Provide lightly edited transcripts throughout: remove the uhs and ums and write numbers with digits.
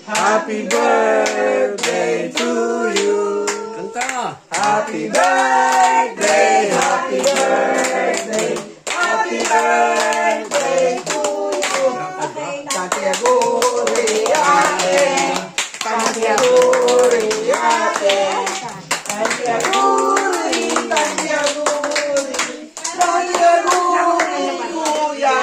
Happy birthday to you. Kanta. Happy birthday, happy birthday, happy birthday to you. Santiago Riate, Santiago Riate, Santiago Santiago Santiago Kuya.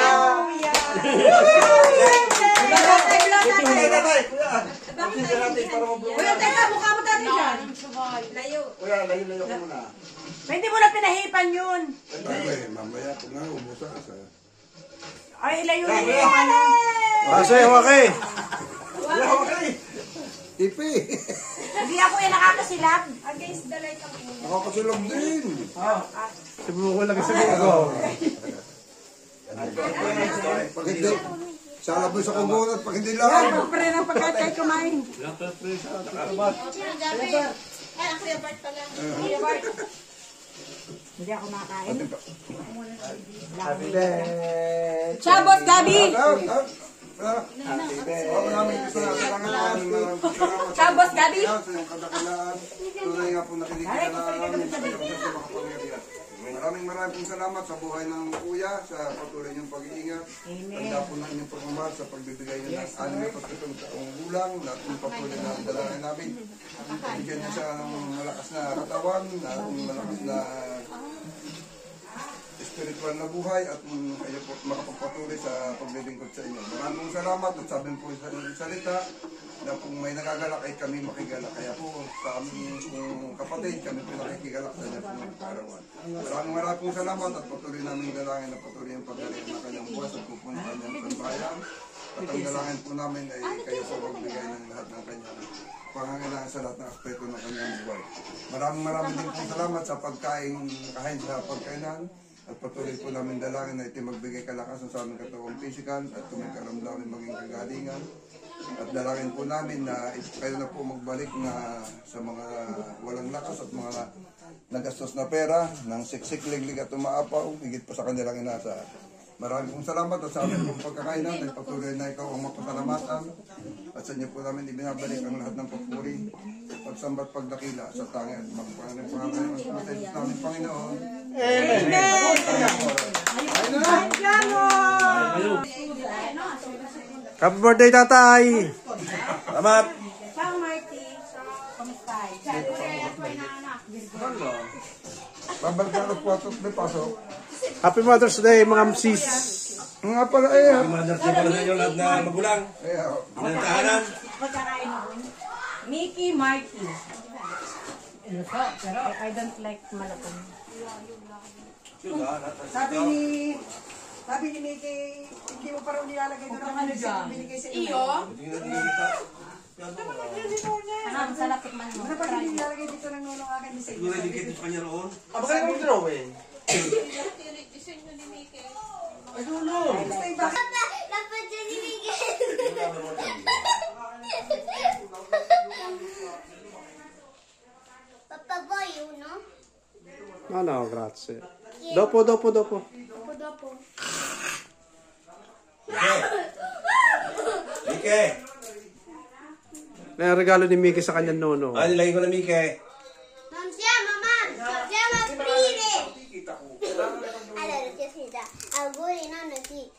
Kuya, teka, mukha mo tayo dyan. Layo. Kuya, layo ko muna. Hindi mo na pinahipan yun. Mamaya po nga, umusa ka. Ay, layo na yun. Masay, okay. Ipi! Hindi ako yung nakakasilab. Against the light ang ulo. Nakakasulog din! Sibuko lang sa buko. Pag hindi, salaboy sa kumunat, pag hindi lang. Pagpare ng pagkain tayo kumain. Hindi ako nakain. Happy birthday. Chabot, Gabi! Chabot, Gabi! Tunay nga po nakinig ka namin sa makapangyarihan. Maraming pong salamat sa buhay ng kuya, sa patuloy niyong pag-iingat. Tanda po na inyong pagmamahal sa pagbibigay niyo ng 67 taong gulang, lahat ng patuloy na dalangin namin. Bigyan niyo siya ng malakas na katawan, malakas na spiritual na buhay at kayo po makapagpatuloy sa paglilingkod sa inyo. Maraming salamat at sabi po sa inyong salita na kung may nagagalak ay kami makigalak. Kaya po sa aming kapatid, kami po nakikigalak sa inyo pong karawan. Maraming salamat at patuloy namin dalangin na patuloy ang pagdating ng kanyang buwas at pupunta kanyang pagbayan. At ang dalangin po namin ay kayo po magbigay ng lahat ng kanyang pangangailangan sa lahat ng aspeto ng kanyang buhay. Maraming din po salamat sa pagkain, nakahain sa pagkainan. At patuloy po namin dalangin na ito magbigay kalakasan sa aming katawang physical at kung may karamdamin maging kagalingan. At dalangin po namin na kayo na po magbalik na sa mga walang lakas at mga nagastos na pera ng siksik-liglig at umaapaw, higit pa sa kanilang inasa. Maraming pong salamat at sa aming pong pagkakainan ay patuloy na ikaw ang mapasalamatan at sa inyo po namin ibinabalik ang lahat ng papuri, pagsambat, pagdakila sa tangi at magpangalan at masayos namin Panginoon. Amen. Happy birthday, tatay. Salamat. Ciao, Marty. Kamusta? Babalik na po at may pasok. Happy Mother's Day, mga sis. Nga pala eh. Mother's Day pala sa inyo lahat na magulang. Nantahanan. Pagkakain mo. Mickey, Marty. Pero I don't like malakon. Sabi ni Mickey, hindi mo pa rin nilalagay doon ang ano siya binigay sa iyo. Ang salapit man mo. Ano pa hindi nilalagay dito ng nunong akin ni Siguro hindi kita sa kanya roon. Aba kayo mo drawing? I don't know. Basta iba. Dapat dyan ibigay. Papa boy, no? No, grazie. Dopo. Dopo. Mike! Na regalo ni Mickey sa kanyang nono. Ah, nilagay ko na Mike. Non siamo, mamma. Siamo aprire. Allora, ti senta. Auguri, nonno, ti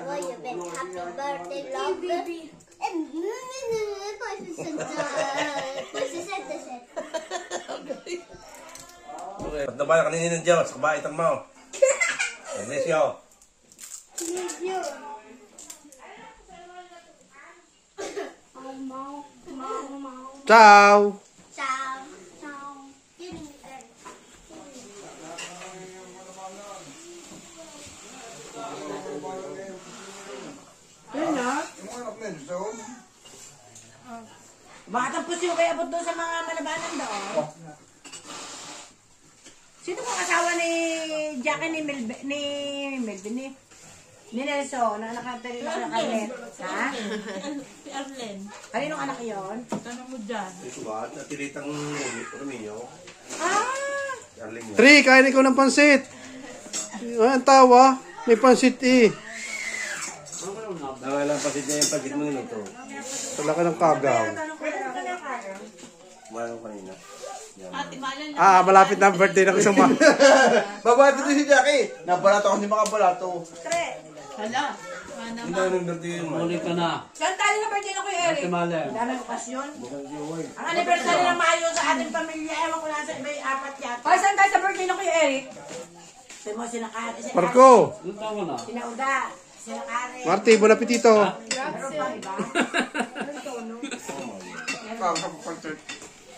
voglio bene. Happy birthday, love. E poi 67. Ba't na ba kaninin ng Diyos? Kabaitan mo. Enesyo. Ciao. Ciao. Baka tapos yung kaya abot doon sa mga malabanan doon. Sino pong asawa ni Jackie ni Melvin ni Nelson na nakatari na Carlet? Ha? Si Arlen. Kaninong anak yun? Tanong mo dyan. Sugat, natilitang Romeo. Ah! Darling yun. 3, kain ikaw ng pansit. Ang tawa. May pansit eh. Nangalang pasit niya yung pagkit mo niluto. Wala ka ng kagaw. Kumain ko kanina. Ate Malan lang. Ah, malapit na ang birthday ng isang ma. Babalato din si Jackie. Nabalato ako hindi makabalato. Hala. Hindi na nang birthday yun, man. Saan tayo na birthday na Kuya Eric? Daming okasyon. Ang anniversary ng Mayo sa ating pamilya, ewan ko nasa iba yung apat yata. Ay, saan tayo sa birthday na Kuya Eric? Sabi mo, sinakari. Marco! Sinauda. Sinakari. Marty, bon appetito! Meron pa iba? Concert.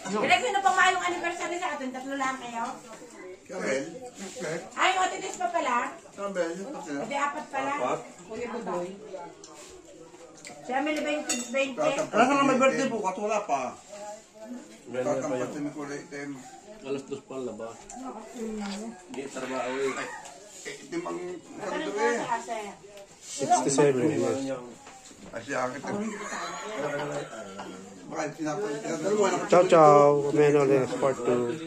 Direk, sino pang Mayong anniversary sa atin? Tatlo lang kayo? Kabel. Ay, otitis pa pala. Kabel. Pwede apat pala. Kuya Budoy. Si Emily 20. Wala ka na may birthday bukas, wala pa. Ganyan pa Tatampat yung si Nicolay Tem. alas 2 pa laba. Hindi trabaho eh. Itim ang Ano kanto ba eh. sa ase? 67 years. Asya kita. Bakit pinapalitan? Ciao, ciao. Menoles, part 2.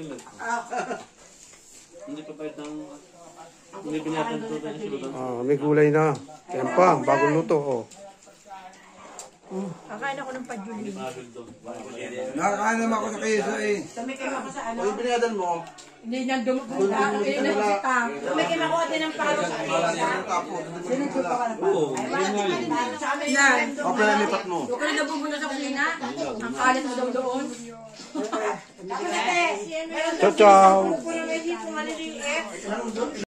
Hindi pa pahit ng... Hindi pinatan ito tayo silutan. Ah, may gulay na. Yan pa, bagong luto. Oh. Kakain ako ng pajuli. Nakakain naman ako sa kesa eh. Tumikim ako sa ano. O yung binayadan mo, Hindi niya dumugunda. Hindi niya sitang. Tumikim ako din ng palo sa kesa. Tapos, Sinugod pa ka na pa. Oo, Ay, wala din palo sa amin. Yan. o pala lipat mo. Huwag ka na nabubuna sa kusina. Ang kalit mo daw doon. Tapos ate, Ciao, ciao. kung may hipong maliliit.